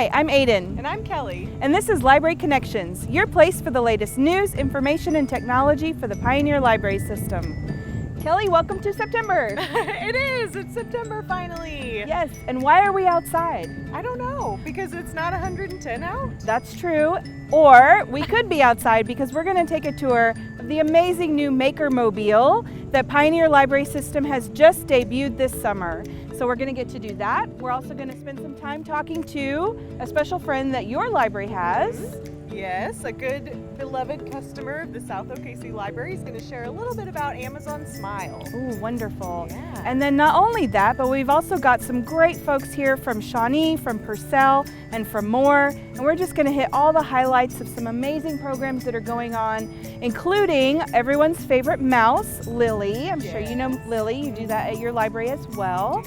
Hi, I'm Aiden. And I'm Kelly. And this is Library Connections, your place for the latest news, information, and technology for the Pioneer Library System. Kelly, welcome to September. It is. It's September finally. Yes, and why are we outside? I don't know, because it's not 110 out. That's true. Or we could be outside because we're going to take a tour of the amazing new Maker Mobile that Pioneer Library System has just debuted this summer. So we're going to get to do that. We're also going to spend some time talking to a special friend that your library has. Yes, a good beloved customer of the South OKC Library is going to share a little bit about Amazon Smile. Ooh, wonderful. Yeah. And then not only that, but we've also got some great folks here from Shawnee, from Purcell, and from Moore. And we're just going to hit all the highlights of some amazing programs that are going on, including everyone's favorite mouse, Lily. I'm sure you know Lily. You do that at your library as well.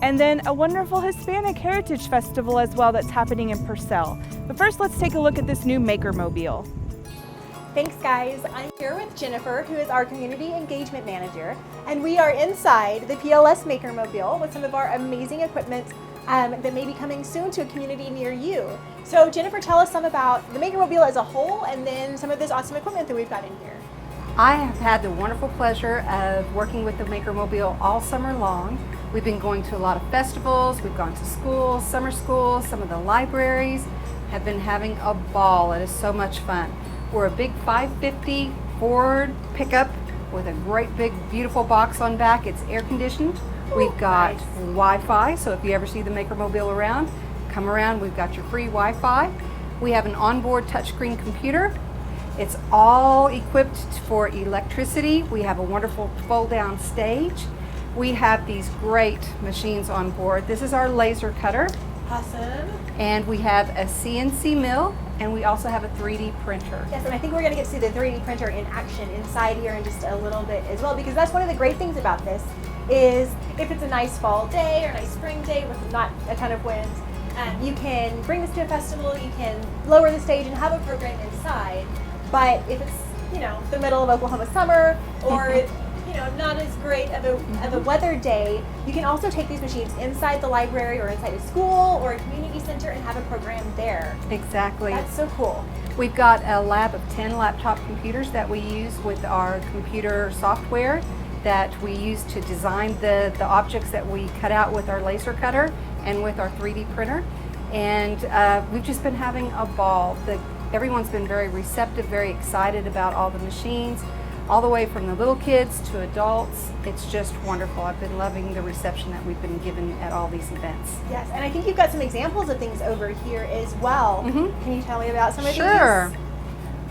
And then a wonderful Hispanic Heritage Festival as well that's happening in Purcell. But first, let's take a look at this new Maker Mobile. Thanks, guys. I'm here with Jennifer, who is our Community Engagement Manager, and we are inside the PLS Maker Mobile with some of our amazing equipment that may be coming soon to a community near you. So Jennifer, tell us some about the Maker Mobile as a whole and then some of this awesome equipment that we've got in here. I have had the wonderful pleasure of working with the Maker Mobile all summer long. We've been going to a lot of festivals, we've gone to schools, summer schools, some of the libraries, have been having a ball. It is so much fun. We're a big 550 Ford pickup with a great big beautiful box on back. It's air conditioned. We've got Wi-Fi, so if you ever see the Maker Mobile around, come around, we've got your free Wi-Fi. We have an onboard touchscreen computer. It's all equipped for electricity. We have a wonderful fold-down stage. We have these great machines on board. This is our laser cutter. Awesome. And we have a CNC mill, and we also have a 3D printer. Yes, and I think we're going to get to see the 3D printer in action inside here in just a little bit as well, because that's one of the great things about this is if it's a nice fall day or a nice spring day with not a ton of winds, you can bring this to a festival, you can lower the stage and have a program inside. But if it's, you know, the middle of Oklahoma summer or you know, not as great of a weather day, you can also take these machines inside the library or inside a school or a community center and have a program there. Exactly. That's so cool. We've got a lab of 10 laptop computers that we use with our computer software that we use to design the objects that we cut out with our laser cutter and with our 3D printer. And we've just been having a ball. Everyone's been very receptive, very excited about all the machines, all the way from the little kids to adults. It's just wonderful. I've been loving the reception that we've been given at all these events. Yes, and I think you've got some examples of things over here as well. Can you tell me about some of these? Sure.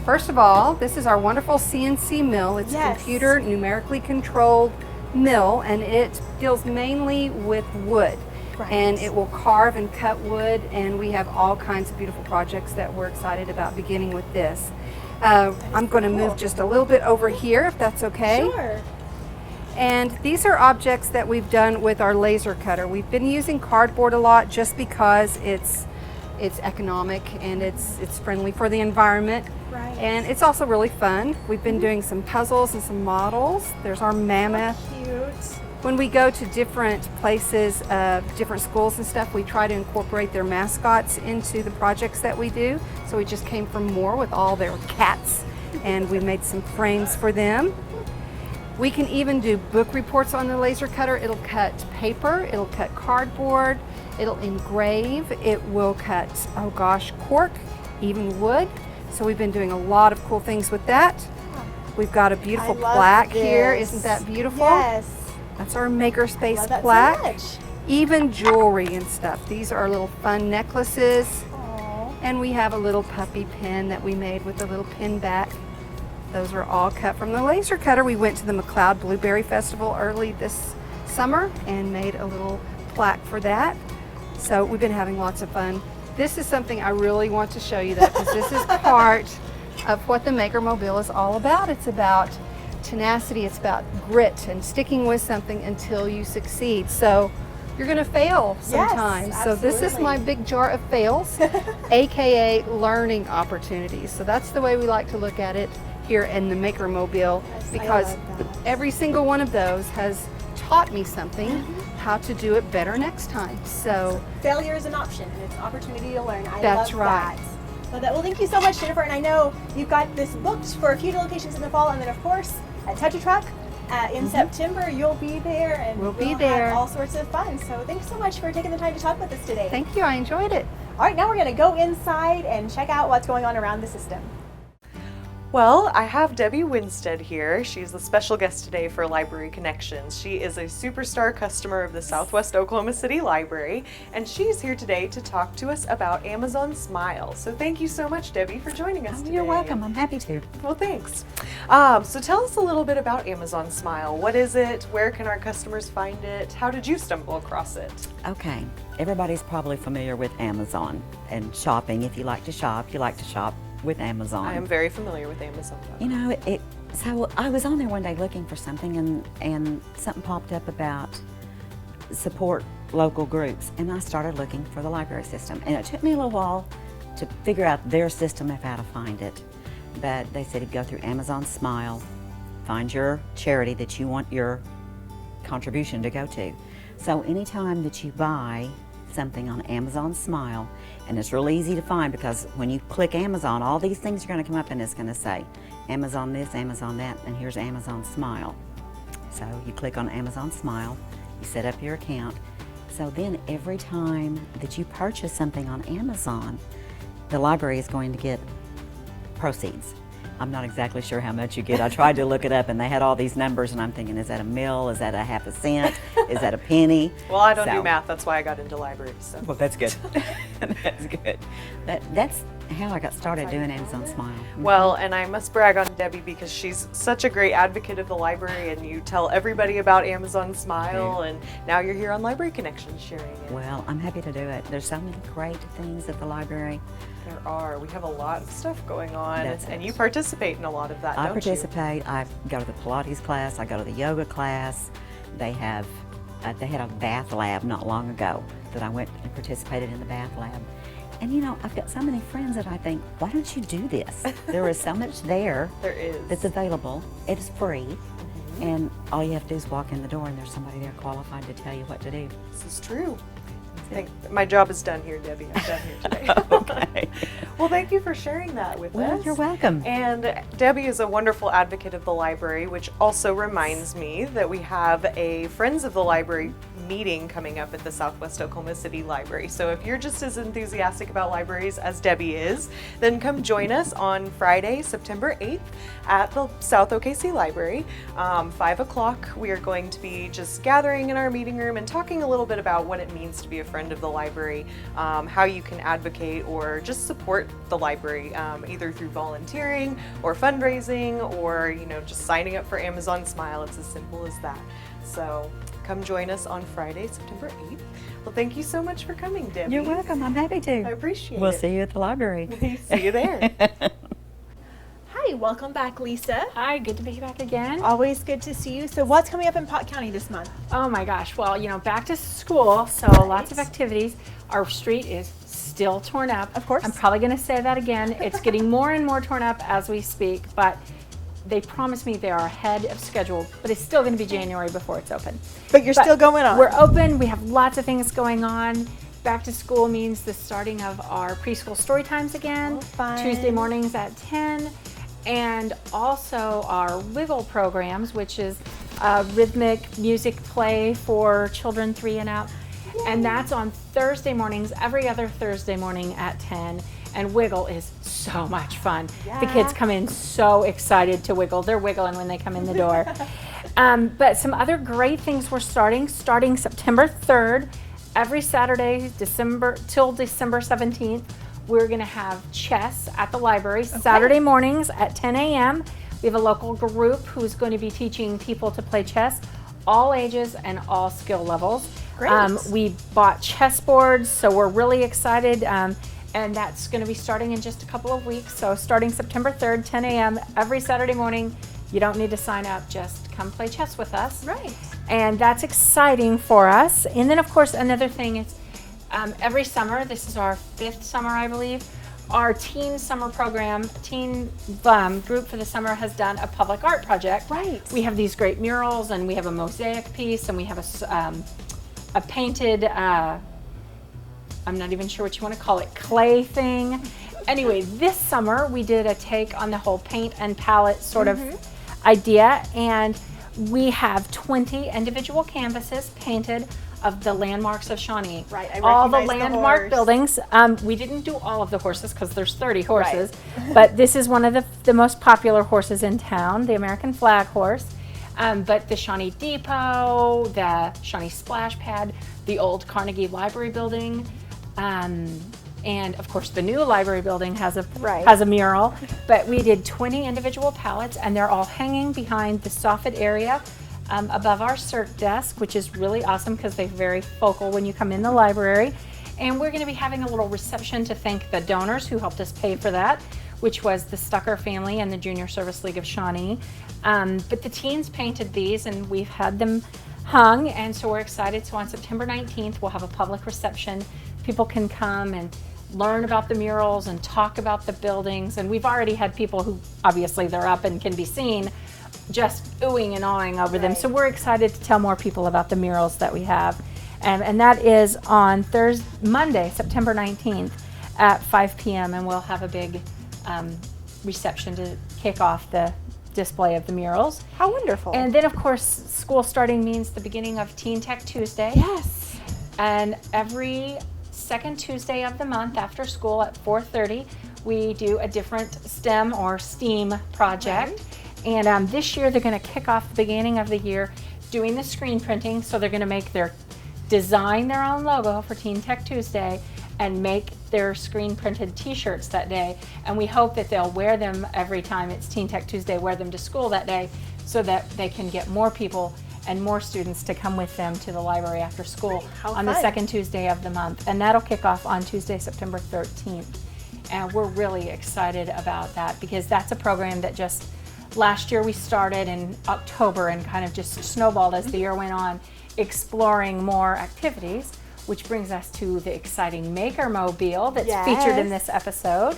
First of all, this is our wonderful CNC mill. It's Yes. a computer numerically controlled mill, and it deals mainly with wood. Right. And it will carve and cut wood, and we have all kinds of beautiful projects that we're excited about beginning with this. I'm going to move just a little bit over here, if that's okay. Sure. And these are objects that we've done with our laser cutter. We've been using cardboard a lot just because it's economic and it's friendly for the environment. Right. And it's also really fun. We've been doing some puzzles and some models. There's our mammoth. Cute. When we go to different places, different schools and stuff, we try to incorporate their mascots into the projects that we do. So we just came from Moore with all their cats, and we made some frames for them. We can even do book reports on the laser cutter. It'll cut paper, it'll cut cardboard, it'll engrave, it will cut, oh gosh, cork, even wood. So we've been doing a lot of cool things with that. We've got a beautiful I love plaque here. this. Isn't that beautiful? Yes. That's our Makerspace Love that plaque. so much. Even jewelry and stuff. These are little fun necklaces. Aw. And we have a little puppy pin that we made with a little pin back. Those are all cut from the laser cutter. We went to the McLeod Blueberry Festival early this summer and made a little plaque for that. So we've been having lots of fun. This is something I really want to show you that because this is part of what the Maker Mobile is all about. It's about tenacity, it's about grit and sticking with something until you succeed. So you're going to fail sometimes. Yes, so this is absolutely. my big jar of fails, aka learning opportunities. So that's the way we like to look at it here in the Maker Mobile, Yes, I because love that. every single one of those has taught me something, how to do it better next time. So Failure is an option, and it's an opportunity to learn. I That's love right. that. Well, thank you so much, Jennifer. And I know you've got this booked for a few locations in the fall, and then of course at Tetra Truck in September you'll be there, and We'll be have there. all sorts of fun. So thanks so much for taking the time to talk with us today. thank you, I enjoyed it. All right, now we're going to go inside and check out what's going on around the system. Well, I have Debbie Winstead here. She's the special guest today for Library Connections. She is a superstar customer of the Southwest Oklahoma City Library, and she's here today to talk to us about Amazon Smile. So thank you so much, Debbie, for joining us today. You're welcome. I'm happy to. Well, thanks. So tell us a little bit about Amazon Smile. What is it? Where can our customers find it? How did you stumble across it? Okay. Everybody's probably familiar with Amazon and shopping. If you like to shop, you like to shop with Amazon. I am very familiar with Amazon. You know, so I was on there one day looking for something, and something popped up about support local groups, and I started looking for the library system. And it took me a little while to figure out their system of how to find it. But they said go through Amazon Smile, find your charity that you want your contribution to go to. So anytime that you buy something on Amazon Smile, and it's real easy to find because when you click Amazon, all these things are going to come up and it's going to say Amazon this, Amazon that, and here's Amazon Smile. So you click on Amazon Smile, you set up your account. So then every time that you purchase something on Amazon, the library is going to get proceeds. I'm not exactly sure how much you get. I tried to look it up and they had all these numbers and I'm thinking, is that a mill? Is that a half a cent? Is that a penny? Well, I don't do So- math. That's why I got into libraries. So. Well, that's good. That's good. That's how I got started doing Amazon Smile. Well, and I must brag on Debbie because she's such a great advocate of the library, and you tell everybody about Amazon Smile, and now you're here on Library Connections sharing it. Well, I'm happy to do it. There's so many great things at the library. There are. We have a lot of stuff going on, That's and it. you participate in a lot of that, I don't participate. I go to the Pilates class. I go to the yoga class. They had a bath lab not long ago that I went and participated in the bath lab. And you know, I've got so many friends that I think, why don't you do this? There is so much there you? There is. that's available. It is free. And all you have to do is walk in the door and there's somebody there qualified to tell you what to do. This is true. My job is done here, Debbie. I'm done here today. Okay. Well, thank you for sharing that with Well, us. you're welcome. And Debbie is a wonderful advocate of the library, which also reminds me that we have a Friends of the Library meeting coming up at the Southwest Oklahoma City Library. So if you're just as enthusiastic about libraries as Debbie is, then come join us on Friday, September 8th at the South OKC Library. 5 o'clock, we are going to be just gathering in our meeting room and talking a little bit about what it means to be a friend of the library, how you can advocate or just support the library, either through volunteering or fundraising or, you know, just signing up for Amazon Smile. It's as simple as that. So come join us on Friday, September 8th. Well, thank you so much for coming, Debbie. You're welcome. I'm happy I to. appreciate We'll it. see you at the library. See you there. Hi, welcome back, Lisa. Hi, good to be back again. Always good to see you. So what's coming up in Pot County this month? Oh my gosh, well, you know, back to school, so lots of activities. Our street is still torn up. Of course. I'm probably going to say that again. It's getting more and more torn up as we speak, but they promised me they are ahead of schedule, but it's still going to be January before it's open. But you're still going on. We're open. We have lots of things going on. Back to school means the starting of our preschool story times again, Oh, fun. Tuesday mornings at 10, and also our Wiggle programs, which is a rhythmic music play for children 3 and up. And that's on Thursday mornings, every other Thursday morning at 10. And Wiggle is so much fun. The kids come in so excited to Wiggle. They're wiggling when they come in the door. But some other great things we're starting September 3rd, every Saturday, till December 17th, we're gonna have chess at the library, Saturday mornings at 10 a.m. We have a local group who's going to be teaching people to play chess, all ages and all skill levels. Great. We bought chess boards, so we're really excited. And that's going to be starting in just a couple of weeks. So starting September 3rd, 10 a.m. every Saturday morning. You don't need to sign up, just come play chess with us. Right. And that's exciting for us. And then of course another thing is every summer, this is our 5th summer I believe, our teen summer program, teen group for the summer has done a public art project. Right. We have these great murals and we have a mosaic piece and we have a painted, I'm not even sure what you want to call it, clay thing. Anyway, this summer we did a take on the whole paint and palette sort of idea, and we have 20 individual canvases painted of the landmarks of Shawnee. Right, I all the recognize the landmark horse. buildings. We didn't do all of the horses because there's 30 horses, but this is one of the most popular horses in town, the American flag horse. But the Shawnee Depot, the Shawnee Splash Pad, the old Carnegie Library building, and of course the new library building has a mural. But we did 20 individual palettes, and they're all hanging behind the soffit area above our CERT desk, which is really awesome because they're very focal when you come in the library. And we're going to be having a little reception to thank the donors who helped us pay for that, which was the Stucker family and the Junior Service League of Shawnee. But the teens painted these, and we've had them hung, and so we're excited. So on September 19th, we'll have a public reception. People can come and learn about the murals and talk about the buildings. And we've already had people who, obviously they're up and can be seen, just oohing and awing over them. So we're excited to tell more people about the murals that we have. And that is on Monday, September 19th at 5 p.m. And we'll have a big reception to kick off the display of the murals. How wonderful. And then, of course, school starting means the beginning of Teen Tech Tuesday. Yes. And every second Tuesday of the month after school at 4:30, we do a different STEM or STEAM project. And this year they're going to kick off the beginning of the year doing the screen printing. So they're going to design their own logo for Teen Tech Tuesday and make their screen printed t-shirts that day. And we hope that they'll wear them every time it's Teen Tech Tuesday, wear them to school that day so that they can get more people and more students to come with them to the library after school on the second Tuesday of the month. And that'll kick off on Tuesday, September 13th. And we're really excited about that because that's a program that just last year we started in October and kind of just snowballed as the year went on, exploring more activities, which brings us to the exciting Maker Mobile that's featured in this episode.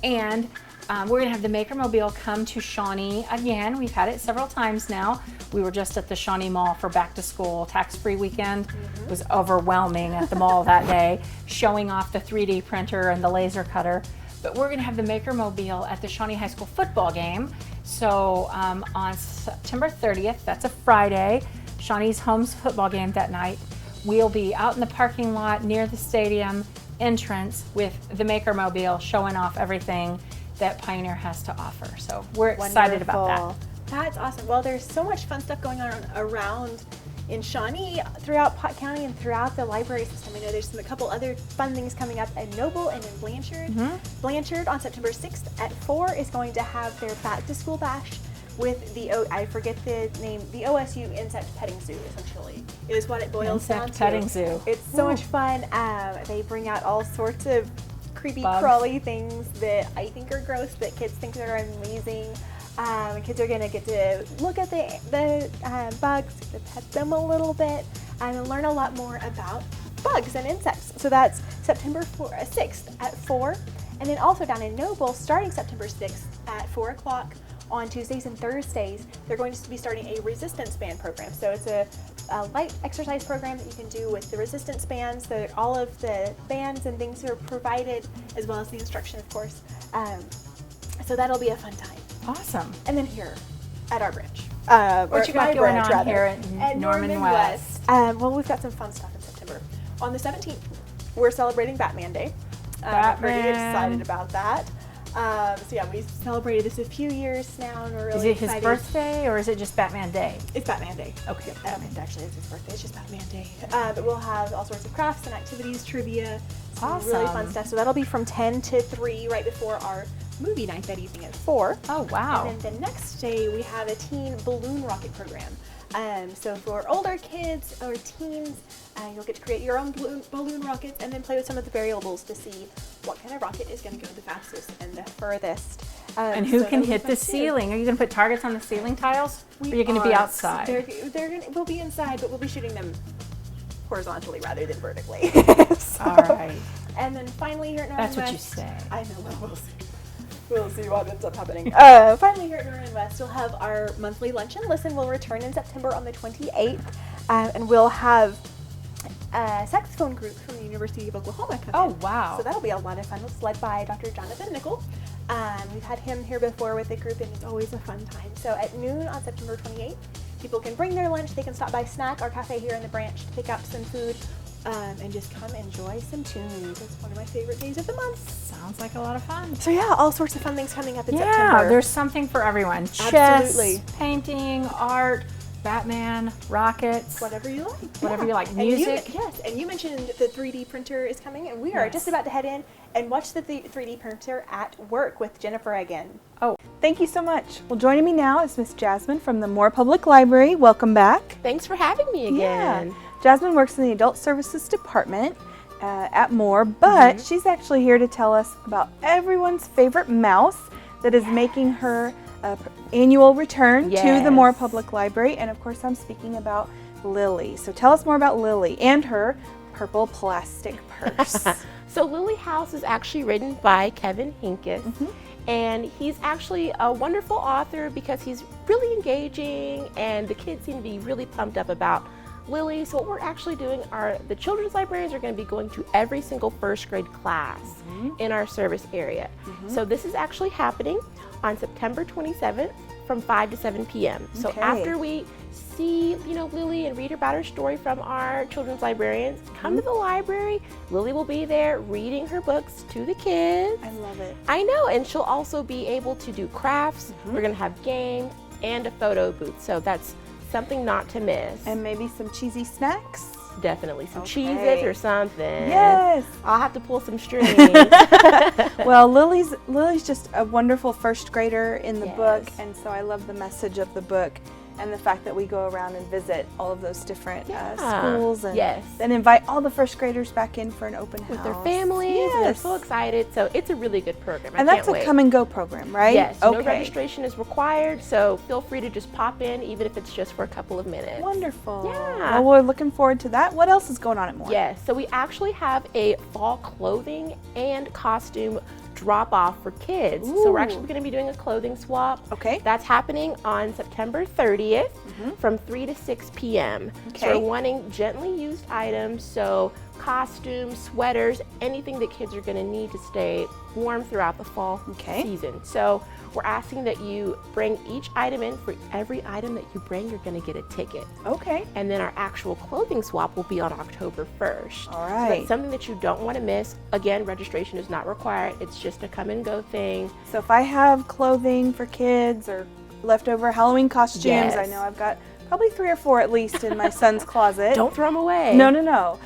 And we're going to have the Maker Mobile come to Shawnee again. We've had it several times now. We were just at the Shawnee Mall for back to school tax-free weekend. It was overwhelming at the mall that day, showing off the 3D printer and the laser cutter. But we're going to have the Maker Mobile at the Shawnee High School football game. So on September 30th, that's a Friday, Shawnee's home football game that night, we'll be out in the parking lot near the stadium entrance with the Maker Mobile showing off everything that Pioneer has to offer. So we're excited about that. That's awesome. Well, there's so much fun stuff going on around in Shawnee, throughout Pot County, and throughout the library system. I know there's a couple other fun things coming up at Noble and in Blanchard. Blanchard on September 6th at 4 is going to have their back to school bash with the, I forget the name, the OSU Insect Petting Zoo, essentially, is what it boils down to. Insect Petting Zoo. It's so much fun. They bring out all sorts of creepy, crawly things that I think are gross, but kids think are amazing. Kids are going to get to look at the bugs, to pet them a little bit, and learn a lot more about bugs and insects. So that's September 6th at 4. And then also down in Noble, starting September 6th at 4 o'clock on Tuesdays and Thursdays, they're going to be starting a resistance band program. So it's a light exercise program that you can do with the resistance bands. So all of the bands and things are provided, as well as the instruction, of course. So that'll be a fun time. Awesome. And then here at our branch. What you got going on here at Norman West? Well, we've got some fun stuff in September. On the 17th, we're celebrating Batman Day. I'm pretty excited about that. So yeah, we've celebrated this a few years now, and we're really excited. Is it his birthday, or is it just Batman Day? It's Batman Day. Okay. Actually, it's his birthday. It's just Batman Day. But we'll have all sorts of crafts and activities, trivia, some really fun stuff. So that'll be from 10 to 3, right before our movie night that evening at 4. Oh, wow. And then the next day, we have a teen balloon rocket program. So for older kids or teens, you'll get to create your own balloon rockets and then play with some of the variables to see what kind of rocket is going to go the fastest and the furthest. And who can hit the ceiling? Are you going to put targets on the ceiling tiles? Or are you going to be outside? We'll be inside, but we'll be shooting them horizontally rather than vertically. All right. And then finally here at Norman That's West. what you say. I know, well, we'll see. We'll see what ends up happening. Finally here at Norman West, we'll have our monthly Lunch and Listen will return in September on the 28th. And we'll have a saxophone group from the University of Oklahoma come Oh, in. wow. So that'll be a lot of fun. It's led by Dr. Jonathan Nickel. We've had him here before with the group, and it's always a fun time. So at noon on September 28th, people can bring their lunch. They can stop by Snack, our cafe here in the branch, to pick up some food and just come enjoy some tunes. It's one of my favorite days of the month. Sounds like a lot of fun. So yeah, all sorts of fun things coming up in Yeah, September. there's something for everyone. Absolutely. Chess, painting, art, Batman, rockets. Whatever you like. Whatever you like. And you- Music. yes, and you mentioned the 3D printer is coming, and we are Yes. just about to head in and watch the 3D printer at work with Jennifer again. Thank you so much. Well, joining me now is Miss Jasmine from the Moore Public Library. Welcome back. Thanks for having me again. Yeah. Jasmine works in the Adult Services Department at Moore, but she's actually here to tell us about everyone's favorite mouse that is making her annual return to the Moore Yes. Public Library. And of course, I'm speaking about Lily. So tell us more about Lily and her purple plastic purse. So Lily House is actually written by Kevin Hinkes, and he's actually a wonderful author because he's really engaging, and the kids seem to be really pumped up about Lily. So what we're actually doing are the children's librarians are going to be going to every single first grade class in our service area. So this is actually happening on September 27th from 5 to 7 p.m. So Okay. after we see, Lily and read about her story from our children's librarians, come to the library. Lily will be there reading her books to the kids. I love it. I know, and she'll also be able to do crafts. We're gonna have games and a photo booth, so that's something not to miss. And maybe some cheesy snacks. Definitely some Okay. Cheez-Its or something. Yes. I'll have to pull some strings. Well, Lily's just a wonderful first grader in the book, Yes. and so I love the message of the book and the fact that we go around and visit all of those different Yeah. schools and Yes. then invite all the first graders back in for an open house With their families, and they're Yes. so excited. So it's a really good program. And I that's can't a wait. come and go program, right? Yes, no Okay. registration is required, so feel free to just pop in, even if it's just for a couple of minutes. Wonderful. Yeah. Well, we're looking forward to that. What else is going on at Moore? Yes, so we actually have a fall clothing and costume drop off for kids. So we're actually Ooh. going to be doing a clothing swap. Okay. That's happening on September 30th from 3 to 6 p.m. So Okay. we're wanting gently used items, so costumes, sweaters, anything that kids are going to need to stay warm throughout the fall Okay. season. So we're asking that you bring each item in. For every item that you bring, you're going to get a ticket. Okay. And then our actual clothing swap will be on October 1st. All So right. that's something that you don't want to miss. Again, registration is not required. It's just a come and go thing. So if I have clothing for kids or leftover Halloween costumes, I Yes. know I've got probably 3 or 4 at least in my son's closet. Don't throw them away. No.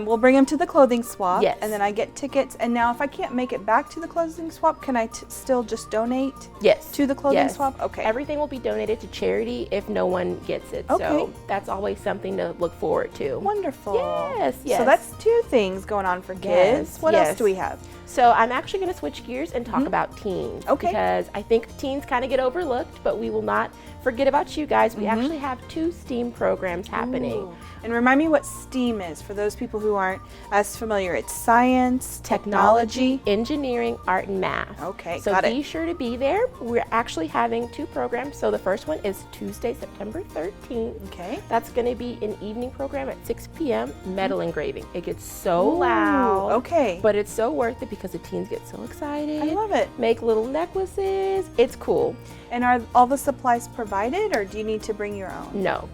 We'll bring them to the clothing swap, Yes. and then I get tickets. And now, if I can't make it back to the clothing swap, can I still just donate Yes. to the clothing Yes. swap? Okay. Everything will be donated to charity if no one gets it. Okay. So that's always something to look forward to. Wonderful. Yes, So yes. that's 2 things going on for kids. Yes, What else yes. do we have? So I'm actually going to switch gears and talk about teens. Okay. Because I think teens kind of get overlooked, but we will not forget about you guys. We actually have 2 STEAM programs happening. Ooh. And remind me what STEAM is for those people who aren't as familiar. It's science, technology. Engineering, art, and math. Okay, So got it. be sure to be there. We're actually having 2 programs. So the first one is Tuesday, September 13th. Okay. That's going to be an evening program at 6 p.m. Metal engraving. It gets so Ooh, loud. okay. But it's so worth it because the teens get so excited. I love it. Make little necklaces. It's cool. And are all the supplies provided, or do you need to bring your own? No,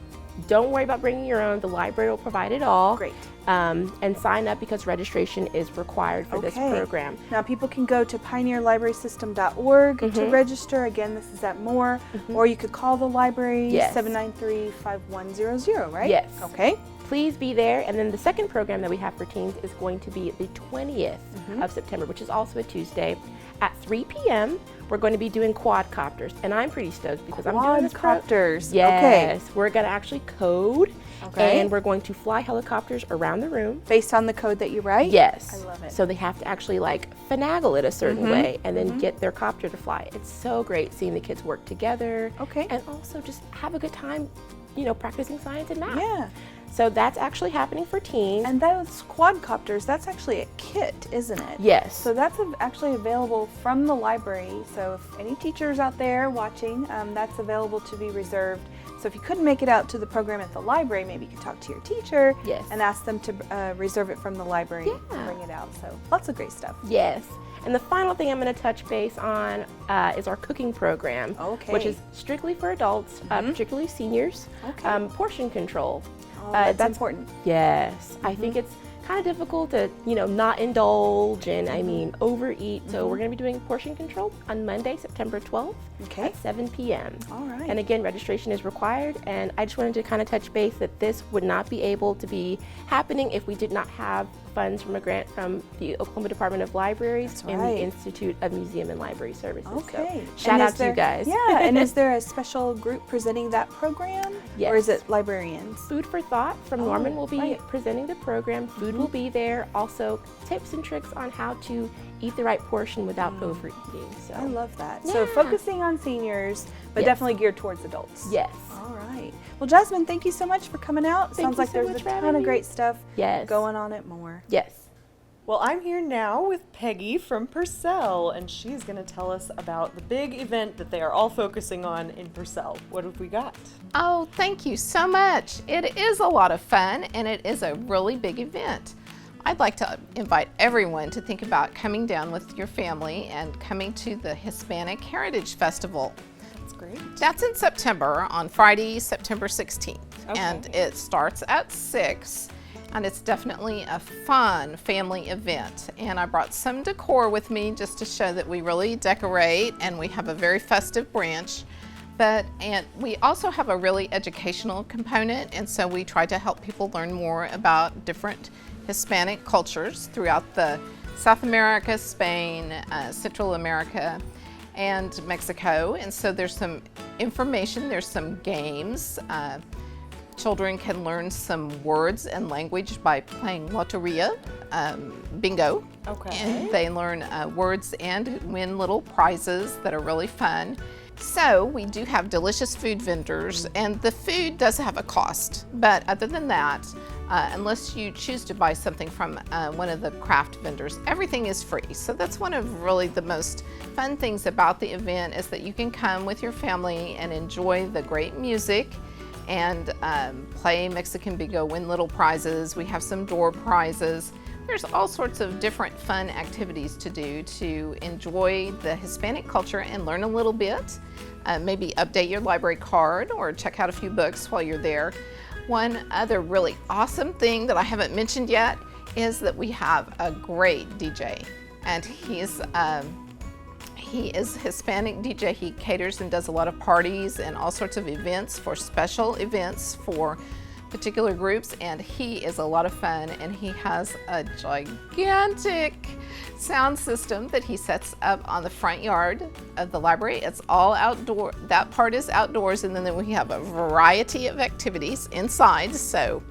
don't worry about bringing your own. The library will provide it all. Great. And sign up because registration is required for this Okay. program. Now, people can go to pioneerlibrarysystem.org to register. Again, this is at Moore, or you could call the library, Yes. 793-5100, right? Yes. Okay. Please be there. And then the second program that we have for teens is going to be the 20th of September, which is also a Tuesday at 3 p.m. We're going to be doing quadcopters, and I'm pretty stoked because I'm doing this Quadcopters. Yes, we're going to actually code, Okay. and we're going to fly helicopters around the room. Based on the code that you write? Yes. I love it. So they have to actually like finagle it a certain way and then get their copter to fly. It's so great seeing the kids work together. Okay. And also just have a good time, practicing science and math. Yeah. So that's actually happening for teens. And those quadcopters, that's actually a kit, isn't it? Yes. So that's actually available from the library. So if any teachers out there watching, that's available to be reserved. So if you couldn't make it out to the program at the library, maybe you could talk to your teacher Yes. and ask them to reserve it from the library and Yeah. bring it out. So lots of great stuff. Yes. And the final thing I'm going to touch base on is our cooking program, Okay. which is strictly for adults, particularly seniors. Okay. Portion control. Oh, that's important. Yes. I think it's kind of difficult to, not indulge and overeat. So we're going to be doing portion control on Monday, September 12th Okay. at 7 p.m. All right. And again, registration is required. And I just wanted to kind of touch base that this would not be able to be happening if we did not have funds from a grant from the Oklahoma Department of Libraries That's and right. the Institute of Museum and Library Services. Okay. So shout And out is to you guys. Yeah, and is there a special group presenting that program? Yes. Or is it librarians? Food for Thought from Norman will be right. presenting the program. Food will be there. Also, tips and tricks on how to eat the right portion without overeating. So I love that. So Yeah. focusing on seniors, but Yes. definitely geared towards adults. yes, All right. Well, Jasmine, thank you so much for coming out. Thank Sounds you like so there's much a for having ton of me. great stuff yes, going on at Moore. yes. Well, I'm here now with Peggy from Purcell, and she's going to tell us about the big event that they are all focusing on in Purcell. What have we got? Oh, thank you so much. It is a lot of fun and it is a really big event. I'd like to invite everyone to think about coming down with your family and coming to the Hispanic Heritage Festival. That's great. That's in September, on Friday, September 16th. Okay. And it starts at 6. And it's definitely a fun family event. And I brought some decor with me just to show that we really decorate and we have a very festive branch. And we also have a really educational component, and so we try to help people learn more about different Hispanic cultures throughout the South America, Spain, Central America, and Mexico. And so there's some information, there's some games. Children can learn some words and language by playing Loteria, bingo. Okay. And they learn words and win little prizes that are really fun. So we do have delicious food vendors, and the food does have a cost. But other than that, unless you choose to buy something from one of the craft vendors, everything is free. So that's one of really the most fun things about the event, is that you can come with your family and enjoy the great music and play Mexican bingo, win little prizes. We have some door prizes. There's all sorts of different fun activities to do to enjoy the Hispanic culture and learn a little bit. Maybe update your library card or check out a few books while you're there. One other really awesome thing that I haven't mentioned yet is that we have a great DJ, and he is Hispanic DJ. He caters and does a lot of parties and all sorts of events, for special events for particular groups, and he is a lot of fun, and he has a gigantic sound system that he sets up on the front yard of the library. It's all outdoor. That part is outdoors, and then we have a variety of activities inside. So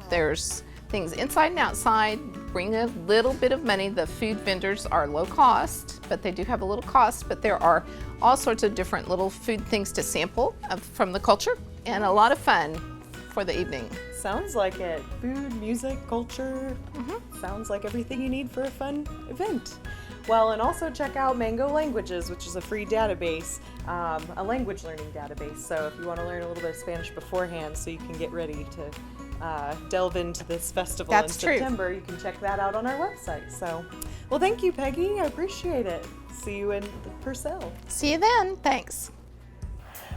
there's things inside and outside. Bring a little bit of money. The food vendors are low cost, but they do have a little cost, but there are all sorts of different little food things to sample from the culture, and a lot of fun for the evening. Sounds like it. Food, music, culture. Sounds like everything you need for a fun event. Well, and also check out Mango Languages, which is a free database, a language learning database. So if you want to learn a little bit of Spanish beforehand so you can get ready to delve into this festival That's in true. September, you can check that out on our website. So, well, thank you, Peggy. I appreciate it. See you in Purcell. See you then. Thanks.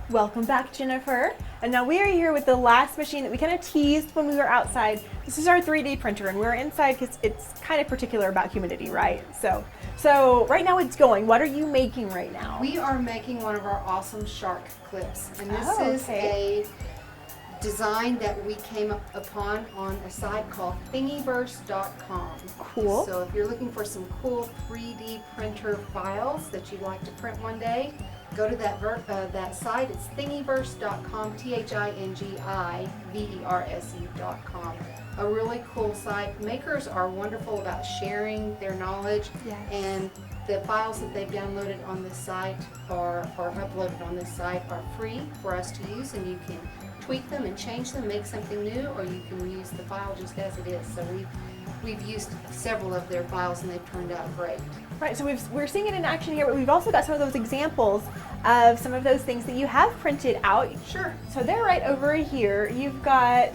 Welcome back, Jennifer. And now we are here with the last machine that we kind of teased when we were outside. This is our 3D printer, and we're inside because it's kind of particular about humidity, right? So right now it's going. What are you making right now? We are making one of our awesome shark clips, and this Oh, is okay. a design that we came upon on a site called thingiverse.com. Cool. So if you're looking for some cool 3D printer files that you'd like to print one day, go to that site. It's thingiverse.com, thingiverse.com. A really cool site. Makers are wonderful about sharing their knowledge, Yes. and The files that they've downloaded on this site or uploaded on this site are free for us to use, and you can tweak them and change them, make something new, or you can use the file just as it is. So we've used several of their files and they've turned out great. Right, so we're seeing it in action here, but we've also got some of those examples of some of those things that you have printed out. Sure. So they're right over here. You've got,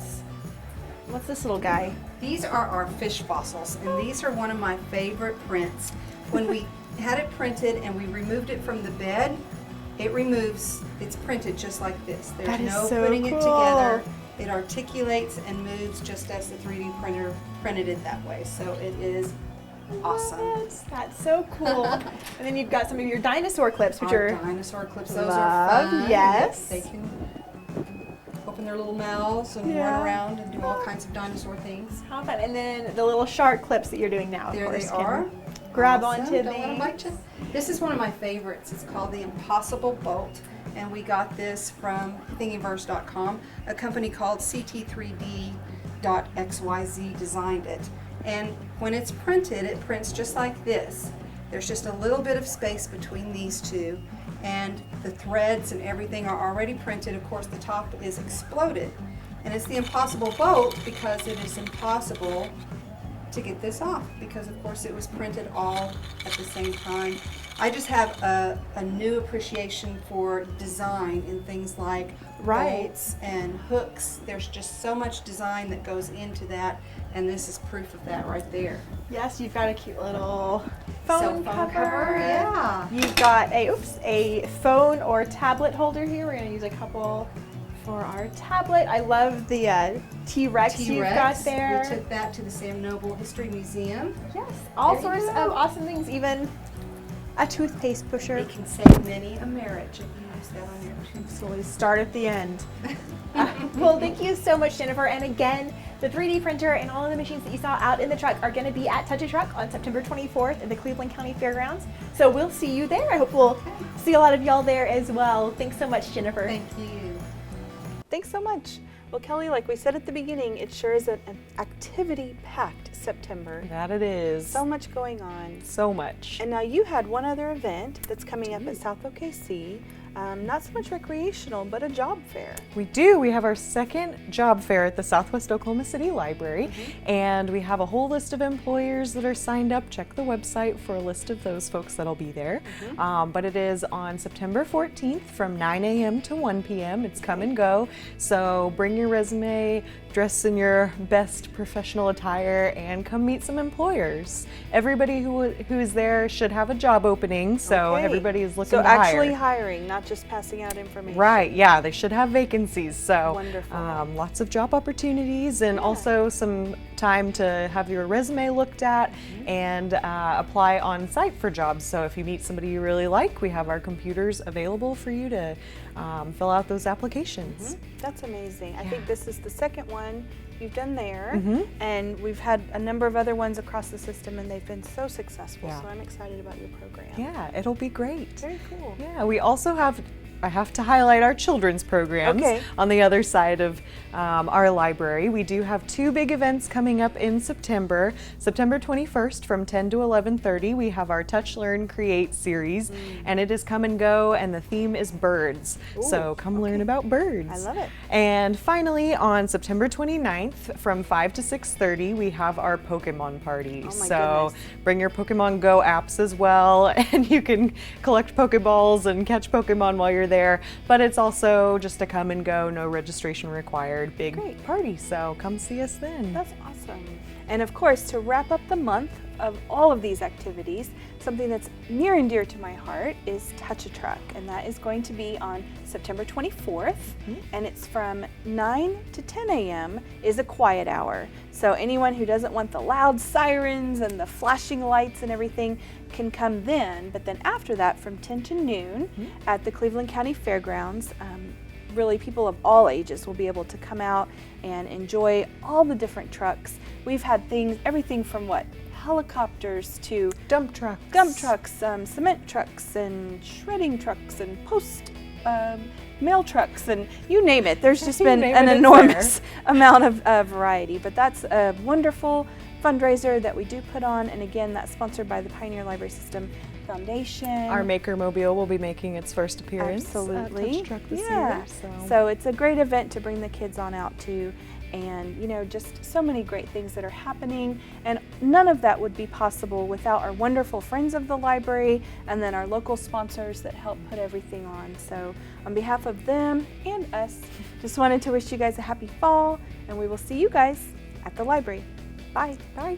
what's this little guy? These are our fish fossils, and these are one of my favorite prints. When we had it printed and we removed it from the bed, it's printed just like this. There's That is no so putting it cool. together. It articulates and moves just as the 3D printer printed it that way. So it is awesome. Yes, that's so cool. And then you've got some of your dinosaur clips, which Our are dinosaur clips, those Love, are fun. yes. They can open their little mouths and Yeah. run around and do all kinds of dinosaur things. how fun. And then the little shark clips that you're doing now, of There course. they are. Grab Awesome. onto Don't wanna these. bite you. This is one of my favorites. It's called the Impossible Bolt, and we got this from Thingiverse.com. A company called CT3D.XYZ designed it. And when it's printed, it prints just like this. There's just a little bit of space between these two, and the threads and everything are already printed. Of course, the top is exploded. And it's the Impossible Bolt because it is impossible to get this off, because of course it was printed all at the same time. I just have a new appreciation for design in things like Right. bolts and hooks. There's just so much design that goes into that, and this is proof of that right there. Yes, you've got a cute little Cell phone cover. yeah. You've got a phone or tablet holder here. We're going to use a couple for our tablet. I love the T-Rex you've got there. We took that to the Sam Noble History Museum. Yes, all There you sorts go. of awesome things, even a toothpaste pusher. It can save many a marriage if you use that on your tooth. So we start at the end. Well, thank you so much, Jennifer. And again, the 3D printer and all of the machines that you saw out in the truck are going to be at Touch a Truck on September 24th at the Cleveland County Fairgrounds. So we'll see you there. I hope we'll see a lot of y'all there as well. Thanks so much, Jennifer. Thank you. Thanks so much. Well, Kelly, like we said at the beginning, it sure is an activity-packed September. That it is. So much going on. So much. And now you had one other event that's coming up at South OKC. Not so much recreational, but a job fair. We do. We have our second job fair at the Southwest Oklahoma City Library, and we have a whole list of employers that are signed up. Check the website for a list of those folks that'll be there. But it is on September 14th from 9 a.m. to 1 p.m. It's come and go. So bring your resume, dress in your best professional attire, and come meet some employers. Everybody who's there should have a job opening, so Okay. everybody is looking So to hire. actually hiring, not just passing out information. Right, yeah, they should have vacancies. So Wonderful. Lots of job opportunities, and also some time to have your resume looked at and apply on site for jobs. So if you meet somebody you really like, we have our computers available for you to fill out those applications. That's amazing. I think this is the second one you've done there, and we've had a number of other ones across the system, and they've been so successful. Yeah. So I'm excited about your program. Yeah, it'll be great. Very cool. Yeah, we also have, I have to highlight our children's programs Okay. on the other side of our library. We do have two big events coming up in September. September 21st from 10 to 11:30, we have our Touch, Learn, Create series, and it is come and go, and the theme is birds. So come learn about birds. I love it. And finally, on September 29th from 5 to 6:30, we have our Pokemon party. Oh my so goodness. bring your Pokemon Go apps as well, and you can collect Pokeballs and catch Pokemon while you're there. But it's also just a come and go, no registration required, big Great. party. So come see us then. That's awesome. And of course, to wrap up the month of all of these activities, something that's near and dear to my heart is Touch a Truck. And that is going to be on September 24th. And it's from 9 to 10 a.m. is a quiet hour. So anyone who doesn't want the loud sirens and the flashing lights and everything can come then. But then after that, from 10 to noon at the Cleveland County Fairgrounds, really people of all ages will be able to come out and enjoy all the different trucks. We've had things, everything from helicopters to Dump trucks. dump trucks, cement trucks, and shredding trucks, and post mail trucks, and you name it. There's just You been name an it, it's enormous amount of variety. But that's a wonderful fundraiser that we do put on, and again, that's sponsored by the Pioneer Library System Foundation. Our Maker Mobile will be making its first appearance Absolutely. at Touch Truck this Yeah. year. So it's a great event to bring the kids on out to, and you know, just so many great things that are happening, and none of that would be possible without our wonderful friends of the library and then our local sponsors that help put everything on. So on behalf of them and us, just wanted to wish you guys a happy fall, and we will see you guys at the library. Bye. Bye.